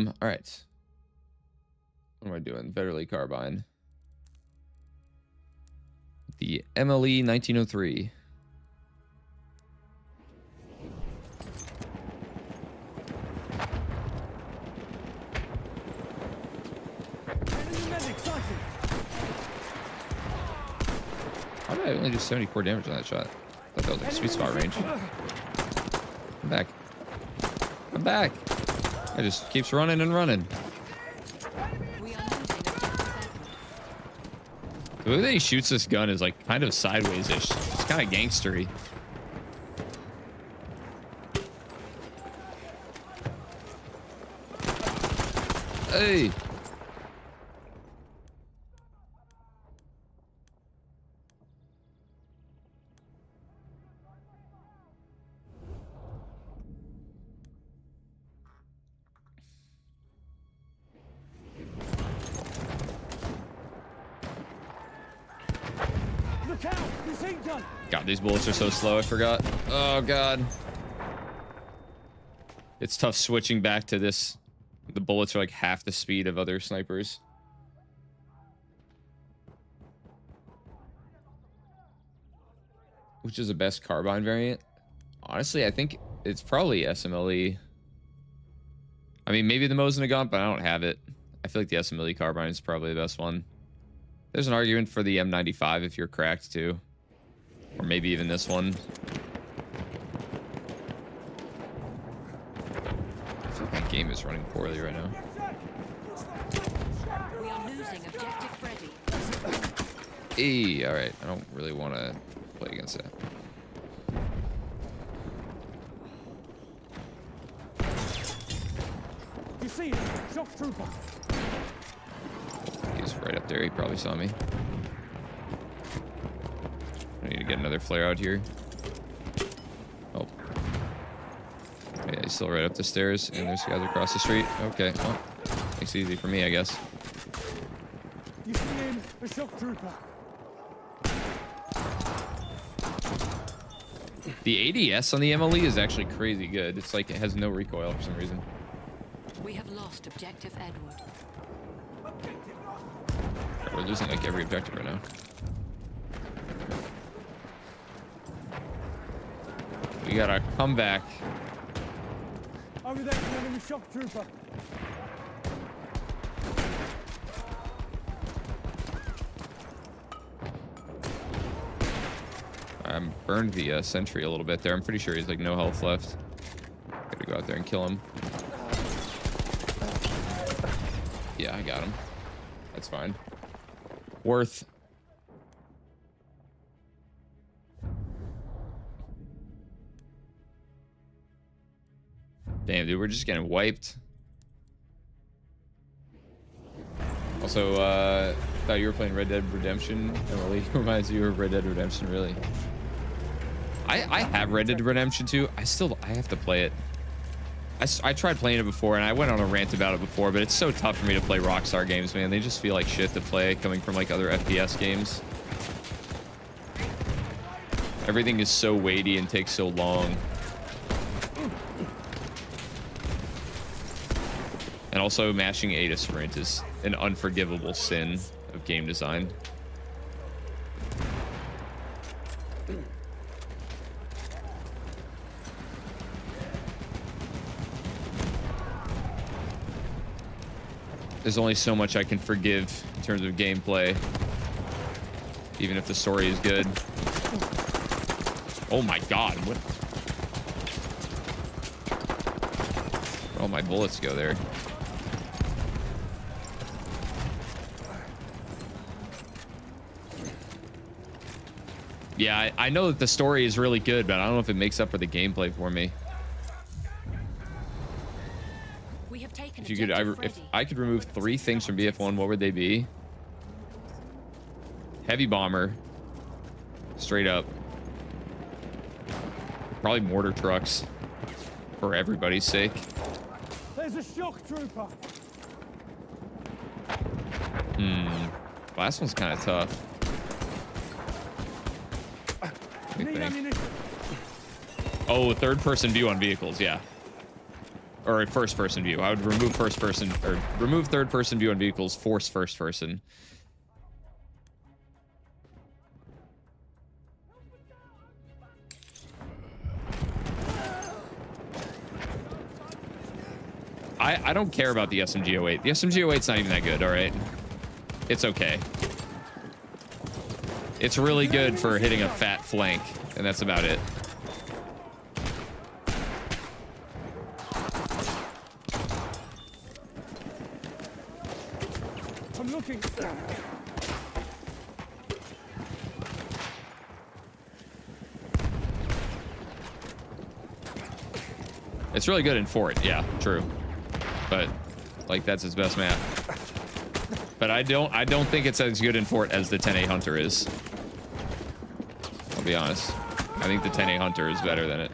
All right. What am I doing? Verily carbine. The MLE 1903. How did I only do 74 damage on that shot? I thought that was like sweet spot range. I'm back. I'm back. It just keeps running and running. The way that he shoots this gun is like kind of sideways-ish. It's kind of gangstery. Hey. God, these bullets are so slow, I forgot. Oh, God. It's tough switching back to this. The bullets are like half the speed of other snipers. Which is the best carbine variant? Honestly, I think it's probably SMLE. I mean, maybe the Mosin Nagant, but I don't have it. I feel like the SMLE carbine is probably the best one. There's an argument for the M95 if you're cracked too. Or maybe even this one. I feel like my game is running poorly right now. We are losing objective Freddy. Hey, alright. I don't really want to play against that. You see him? Shock trooper. He's right up there. He probably saw me. I need to get another flare out here. Oh. Yeah, he's still right up the stairs, and there's guys across the street. Okay, well, makes it easy for me, I guess. You see him? The shock trooper. The ADS on the MLE is actually crazy good. It's like it has no recoil for some reason. We have lost objective Edward. We're losing like every objective right now. We gotta come back. Over there, the enemy shock trooper. I'm burned the sentry a little bit there. I'm pretty sure he's like no health left. Gotta go out there and kill him. Yeah, I got him. That's fine. Worth. Damn, dude, we're just getting wiped. Also, thought you were playing Red Dead Redemption. Emily reminds you of Red Dead Redemption, really. I have Red Dead Redemption 2. I have to play it. I tried playing it before, and I went on a rant about it before, but it's so tough for me to play Rockstar games, man. They just feel like shit to play coming from like other FPS games. Everything is so weighty and takes so long. And also, mashing A to sprint is an unforgivable sin of game design. There's only so much I can forgive in terms of gameplay, even if the story is good. Oh my god, what? Where'd all my bullets go there? Yeah, I know that the story is really good, but I don't know if it makes up for the gameplay for me. If I could remove 3 things from BF1, what would they be? Heavy bomber, straight up. Probably mortar trucks, for everybody's sake. There's a shock trooper. Last one's kind of tough. Oh, third-person view on vehicles, yeah. or first person view. I would remove first person or remove third person view on vehicles, force first person. I don't care about the SMG08. The SMG08's not even that good, all right? It's okay. It's really good for hitting a fat flank, and that's about it. I'm looking. It's really good in Fort, yeah, true. But like that's its best map. But I don't think it's as good in Fort as the 10A Hunter is. I'll be honest. I think the 10A Hunter is better than it.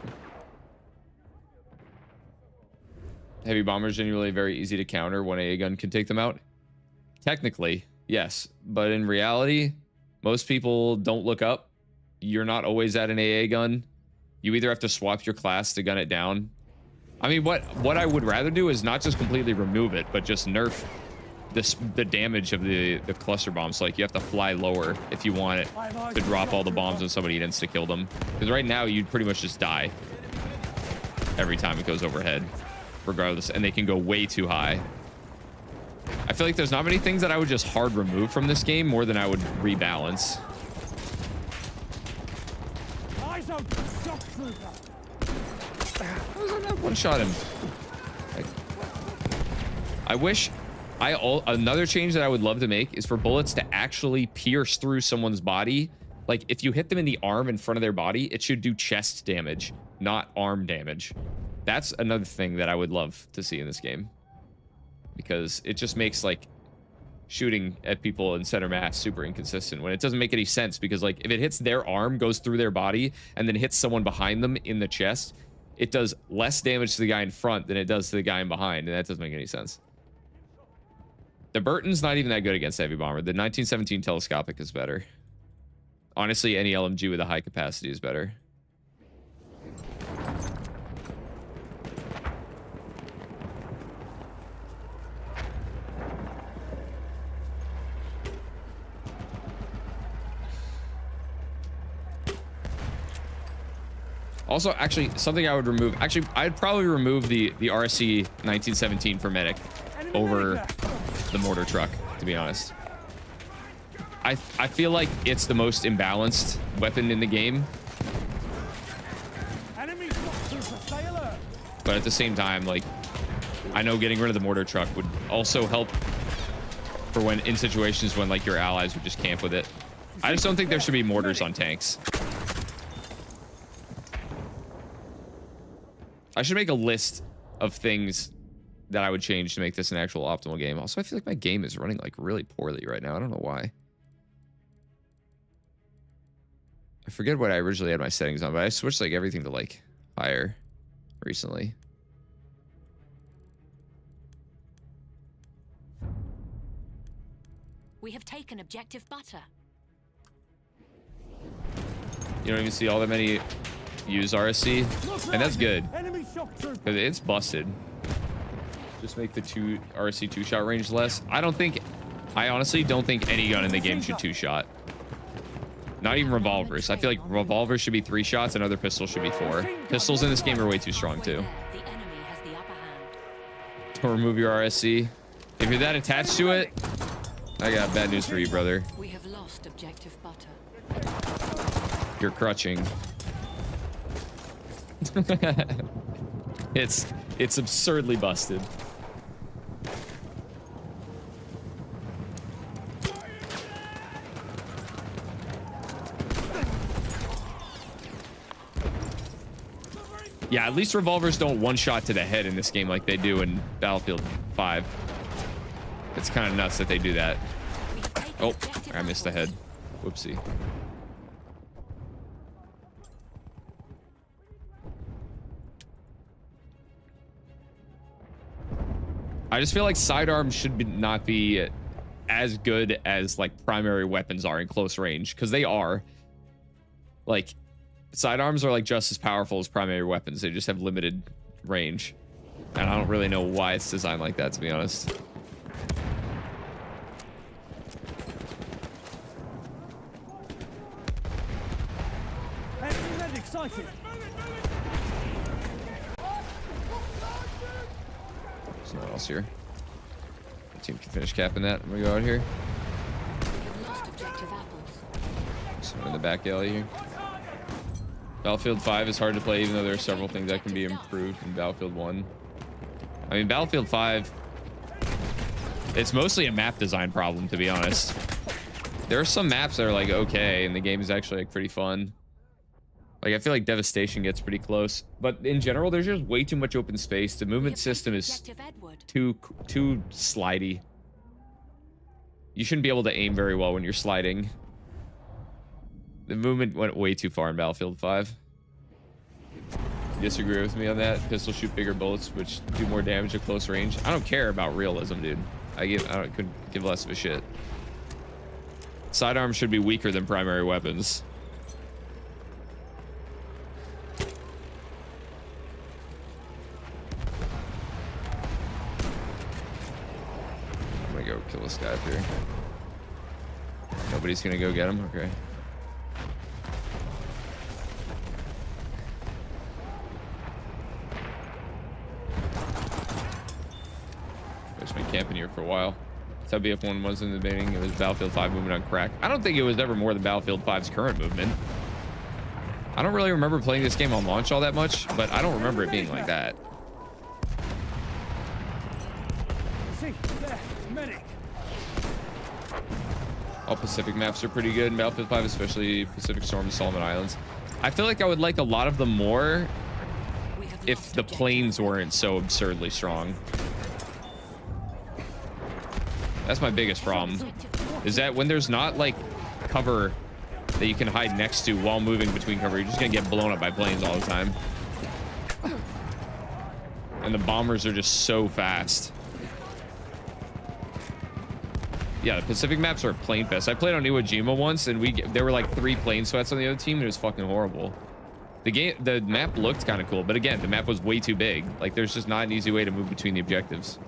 Heavy bombers genuinely very easy to counter. One AA gun can take them out. Technically, yes, but in reality, most people don't look up. You're not always at an AA gun. You either have to swap your class to gun it down. I mean, what I would rather do is not just completely remove it, but just nerf the damage of the cluster bombs. Like you have to fly lower if you want it to drop all the bombs on somebody and insta kill them. Because right now you'd pretty much just die every time it goes overhead, regardless, and they can go way too high. I feel like there's not many things that I would just hard remove from this game more than I would rebalance. Eyes open, shock trooper. How was I not one shot him? I wish another change that I would love to make is for bullets to actually pierce through someone's body. Like if you hit them in the arm in front of their body, it should do chest damage, not arm damage. That's another thing that I would love to see in this game, because it just makes like shooting at people in center mass super inconsistent when it doesn't make any sense. Because like if it hits their arm, goes through their body, and then hits someone behind them in the chest, it does less damage to the guy in front than it does to the guy in behind, and that doesn't make any sense. The Burton's not even that good against heavy bomber. The 1917 telescopic is better. Honestly, any LMG with a high capacity is better. Also, actually, something I would remove. Actually, I'd probably remove the RSC 1917 for medic over the mortar truck, to be honest. I feel like it's the most imbalanced weapon in the game. But at the same time, like, I know getting rid of the mortar truck would also help for when in situations when like your allies would just camp with it. I just don't think there should be mortars on tanks. I should make a list of things that I would change to make this an actual optimal game. Also, I feel like my game is running like really poorly right now. I don't know why. I forget what I originally had my settings on, but I switched like everything to like higher recently. We have taken objective butter. You don't even see all that many use RSC, and that's good because it's busted. Just make the RSC 2-shot range less. I honestly don't think any gun in the game should 2-shot. Not even revolvers. I feel like revolvers should be 3 shots and other pistols should be 4. Pistols in this game are way too strong too. The enemy has the upper hand. Don't remove your RSC. If you're that attached to it, I got bad news for you, brother. We have lost objective butter. You're crutching. It's absurdly busted. Yeah, at least revolvers don't 1-shot to the head in this game like they do in Battlefield 5. It's kind of nuts that they do that. Oh, I missed the head. Whoopsie. I just feel like sidearms should not be as good as like primary weapons are in close range, because they are. Like, sidearms are like just as powerful as primary weapons. They just have limited range. And I don't really know why it's designed like that, to be honest. Enemy medic sighted. There's no one else here. The team can finish capping that. I'm gonna go out here. We have lost objective apples. Someone in the back alley here. Battlefield 5 is hard to play, even though there are several things that can be improved in Battlefield 1. I mean, Battlefield 5, it's mostly a map design problem, to be honest. There are some maps that are like okay, and the game is actually like pretty fun. Like, I feel like Devastation gets pretty close, but in general, there's just way too much open space. The movement system is too slidey. You shouldn't be able to aim very well when you're sliding. The movement went way too far in Battlefield 5. You disagree with me on that? Pistols shoot bigger bullets, which do more damage at close range. I don't care about realism, dude. Couldn't give less of a shit. Sidearms should be weaker than primary weapons. I'm gonna go kill this guy up here. Nobody's gonna go get him? Okay. I've been camping here for a while. Sub BF1 was in the beginning. It was Battlefield 5 movement on crack. I don't think it was ever more than Battlefield 5's current movement. I don't really remember playing this game on launch all that much, but I don't remember it being like that. See, there, medic. All Pacific maps are pretty good in Battlefield 5, especially Pacific Storm and Solomon Islands. I feel like I would like a lot of them more if the planes weren't so absurdly strong. That's my biggest problem, is that when there's not like cover that you can hide next to while moving between cover, you're just gonna get blown up by planes all the time. And the bombers are just so fast. Yeah, the Pacific maps are a plane fest. I played on Iwo Jima once, and there were like 3 plane sweats on the other team, and it was fucking horrible. The map looked kind of cool, but again, the map was way too big. Like, there's just not an easy way to move between the objectives.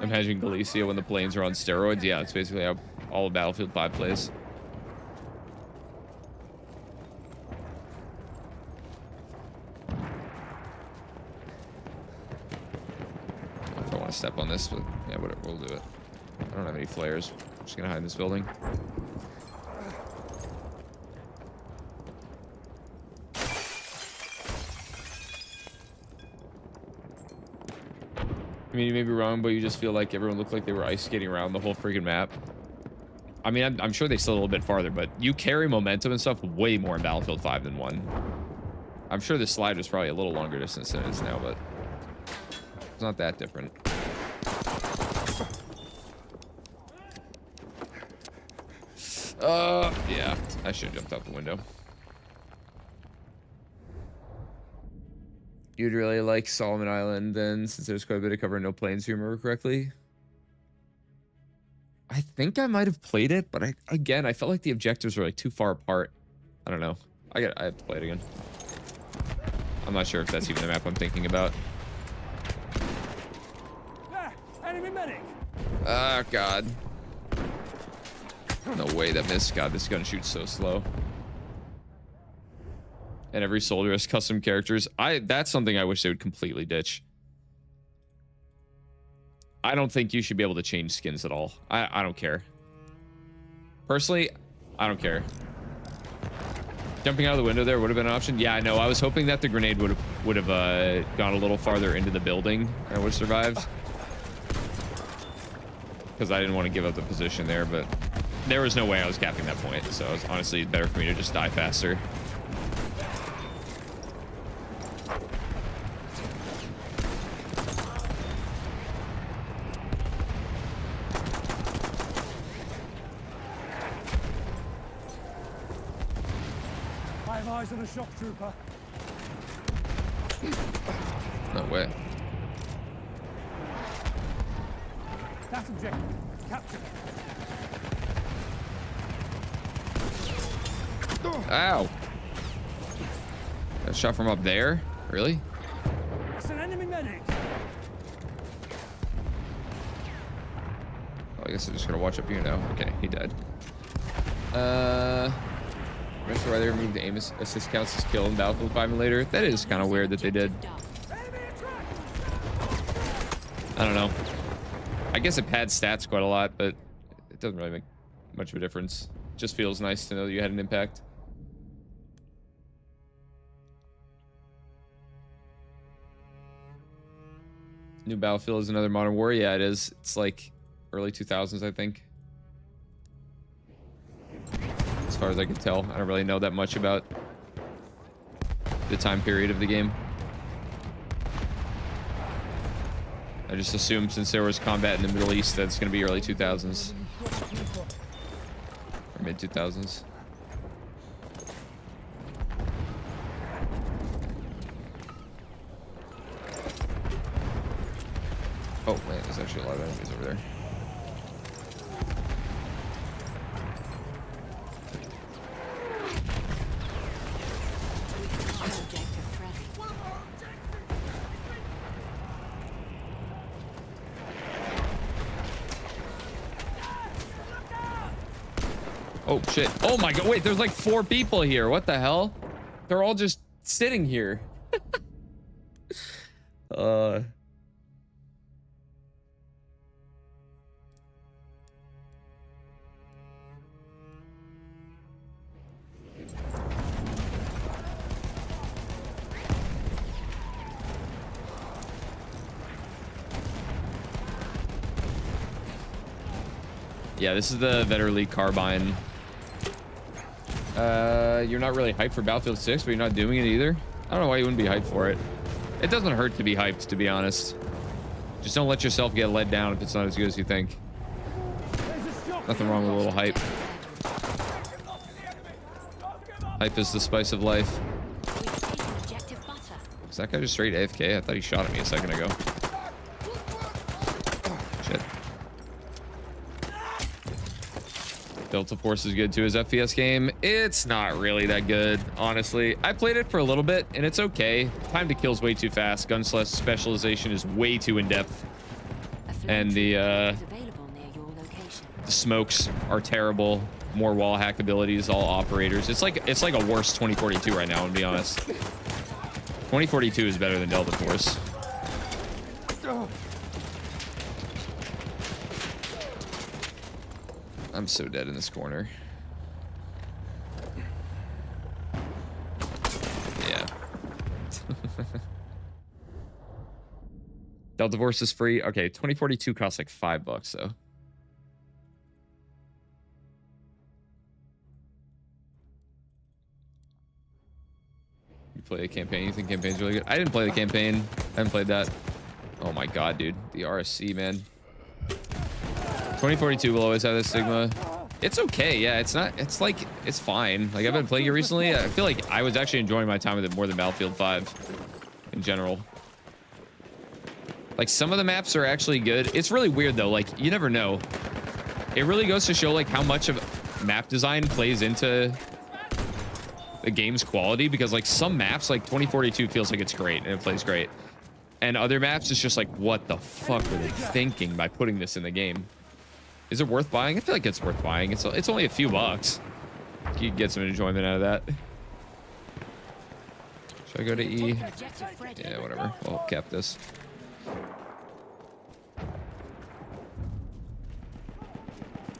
Imagine Galicia when the planes are on steroids. Yeah, it's basically how all of Battlefield 5 plays. If I want to step on this, but yeah, whatever, we'll do it. I don't have any flares. I'm just gonna hide in this building. I mean, you may be wrong, but you just feel like everyone looked like they were ice skating around the whole freaking map. I mean, I'm sure they still a little bit farther, but you carry momentum and stuff way more in Battlefield 5 than 1. I'm sure this slide was probably a little longer distance than it is now, but it's not that different. Yeah, I should have jumped out the window. You'd really like Solomon Island then, since there's quite a bit of cover and no planes, if you remember correctly. I think I might have played it, but again, I felt like the objectives were like too far apart. I don't know. I have to play it again. I'm not sure if that's even the map I'm thinking about. There, enemy medic. Oh, God. No way that missed. God, this gun shoots so slow. And every soldier has custom characters. That's something I wish they would completely ditch. I don't think you should be able to change skins at all. I don't care. Personally, I don't care. Jumping out of the window there would have been an option. Yeah, I know. I was hoping that the grenade would have gone a little farther into the building and would have survived. Because I didn't want to give up the position there, but there was no way I was capping that point. So it was honestly better for me to just die faster. I have eyes on a shock trooper. No way. That objective. Capture. Ow. That shot from up there? Really? It's an enemy medic. Oh, I guess I'm just gonna watch up here now. Okay, he died. I'm not sure why they removed the aim assist counts as kill in Battlefield 5 and later. That is kind of weird that they did. I don't know. I guess it pads stats quite a lot, but it doesn't really make much of a difference. It just feels nice to know that you had an impact. New Battlefield is another Modern War. Yeah, it is. It's like early 2000s, I think. As far as I can tell, I don't really know that much about the time period of the game. I just assumed since there was combat in the Middle East that it's going to be early 2000s. Or mid 2000s. Oh, man, there's actually a lot of enemies over there. Oh, shit. Oh, my God. Wait, there's like 4 people here. What the hell? They're all just sitting here. Yeah, this is the Veteran League Carbine. You're not really hyped for Battlefield 6, but you're not doing it either. I don't know why you wouldn't be hyped for it. It doesn't hurt to be hyped, to be honest. Just don't let yourself get let down if it's not as good as you think. Nothing wrong with a little hype. Hype is the spice of life. Is that guy just straight AFK? I thought he shot at me a second ago. Shit. Delta Force is good too. His FPS game, it's not really that good, honestly. I played it for a little bit and it's okay. Time to kill is way too fast. Gun specialization is way too in depth, and the smokes are terrible. More wall hack abilities, all operators. It's like a worse 2042 right now, to be honest. 2042 is better than Delta Force. I'm so dead in this corner. Yeah. Delta Force is free. Okay, 2042 costs like $5 though. You play a campaign? You think campaign's really good? I didn't play the campaign. I haven't played that. Oh my god, dude. The RSC, man. 2042 will always have this stigma. It's okay, yeah. It's not. It's like it's fine. Like I've been playing it recently. I feel like I was actually enjoying my time with it more than Battlefield 5 in general. Like some of the maps are actually good. It's really weird though. Like you never know. It really goes to show like how much of map design plays into the game's quality, because like some maps, like 2042 feels like it's great and it plays great, and other maps it's just like, what the fuck were they thinking by putting this in the game? Is it worth buying? I feel like it's worth buying. It's only a few bucks. You can get some enjoyment out of that. Should I go to E? Yeah, whatever. I'll cap this.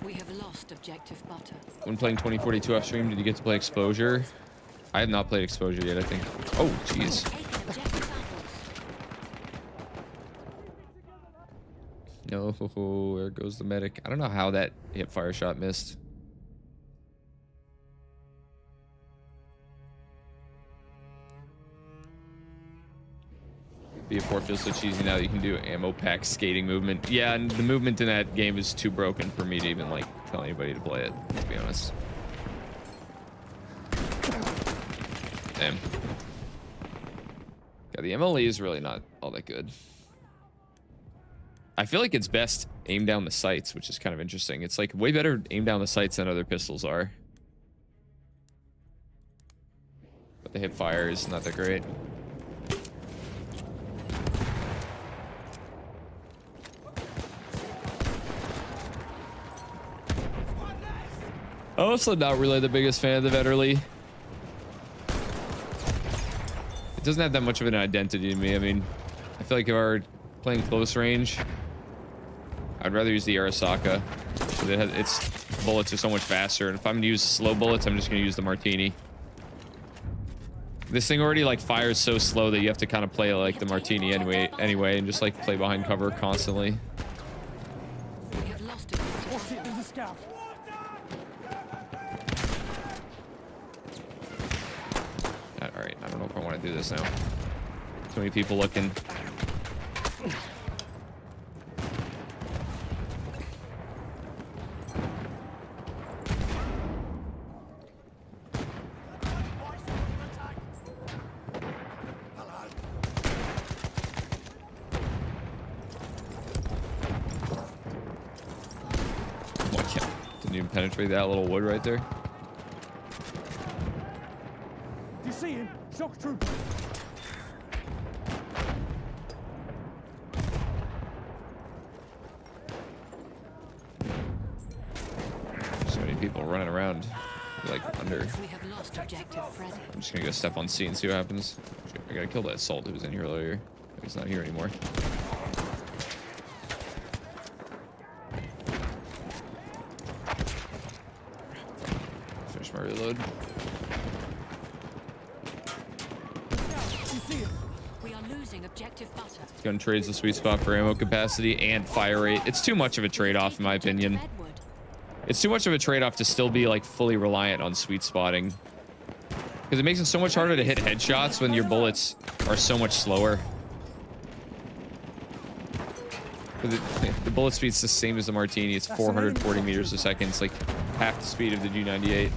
We have lost objective butter. When playing 2042 off stream, did you get to play Exposure? I have not played Exposure yet, I think. Oh, jeez. No, there goes the medic. I don't know how that hip fire shot missed. BF4 feels so cheesy now that you can do ammo pack skating movement. Yeah, and the movement in that game is too broken for me to even like tell anybody to play it, to be honest. Damn. God, the MLE is really not all that good. I feel like it's best aim down the sights, which is kind of interesting. It's like way better aim down the sights than other pistols are. but the hip fire is not that great. I'm also not really the biggest fan of the Vetterli. It doesn't have that much of an identity to me. I mean, I feel like if I were playing close range, I'd rather use the Arasaka. Its bullets are so much faster, and if I'm gonna use slow bullets, I'm just gonna use the Martini. This thing already like fires so slow that you have to kind of play like the Martini anyway, and just like play behind cover constantly. We have lost it. Watch it, there's a scout. All right, I don't know if I want to do this now. Too many people looking. Penetrate that little wood right there. Do you see him? Shock trooper. So many people running around, like under. We have lost objective Freddy. I'm just gonna go step on C and see what happens. I gotta kill that assault who was in here earlier. He's not here anymore. Reload. We are losing objective butter. Gun trades the sweet spot for ammo capacity and fire rate. It's too much of a trade-off in my opinion. It's too much of a trade-off to still be like fully reliant on sweet spotting, because it makes it so much harder to hit headshots when your bullets are so much slower. The bullet speed's the same as the Martini. It's 440 meters a second. It's like half the speed of the G98.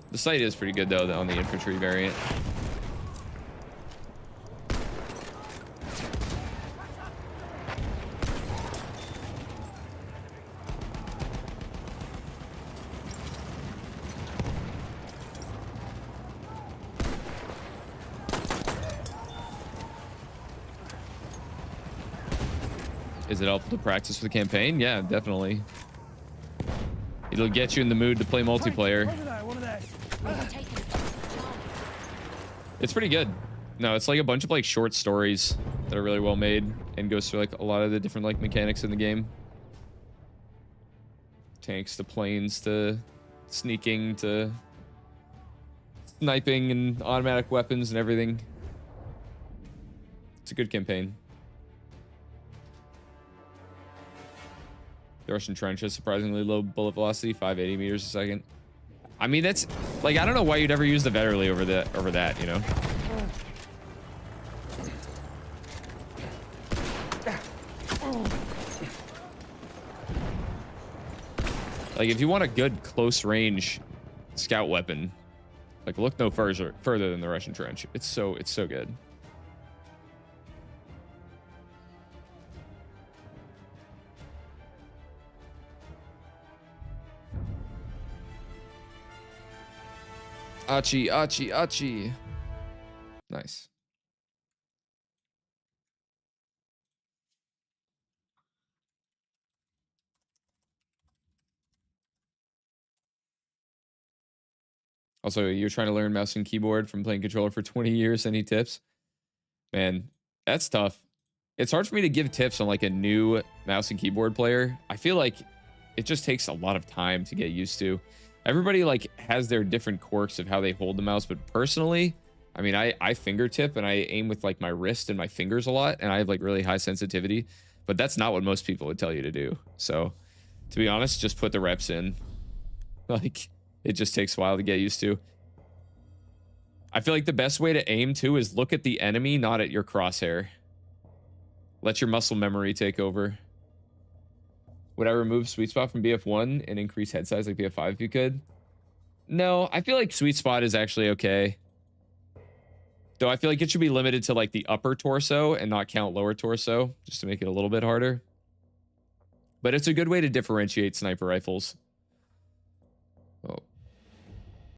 The sight is pretty good though on the infantry variant. Is it helpful to practice for the campaign? Yeah, definitely. It'll get you in the mood to play multiplayer. It's pretty good. No, it's like a bunch of like short stories that are really well made and goes through like a lot of the different like mechanics in the game. Tanks to planes to sneaking to sniping and automatic weapons and everything. It's a good campaign. The Russian trench has surprisingly low bullet velocity, 580 meters a second. I mean, that's like, I don't know why you'd ever use the Vetterli over that, you know? Like, if you want a good close range scout weapon, like look no further than the Russian trench. It's so good. Achi, achi, achi. Nice. Also, you're trying to learn mouse and keyboard from playing controller for 20 years. Any tips? Man, that's tough. It's hard for me to give tips on like a new mouse and keyboard player. I feel like it just takes a lot of time to get used to. Everybody like has their different quirks of how they hold the mouse, but personally, I mean, I fingertip and I aim with like my wrist and my fingers a lot, and I have like really high sensitivity, but that's not what most people would tell you to do. So to be honest, just put the reps in. Like, it just takes a while to get used to. I feel like the best way to aim too is look at the enemy, not at your crosshair. Let your muscle memory take over. Would I remove sweet spot from BF1 and increase head size like BF5 if you could? No, I feel like sweet spot is actually okay. Though I feel like it should be limited to like the upper torso and not count lower torso, just to make it a little bit harder. But it's a good way to differentiate sniper rifles.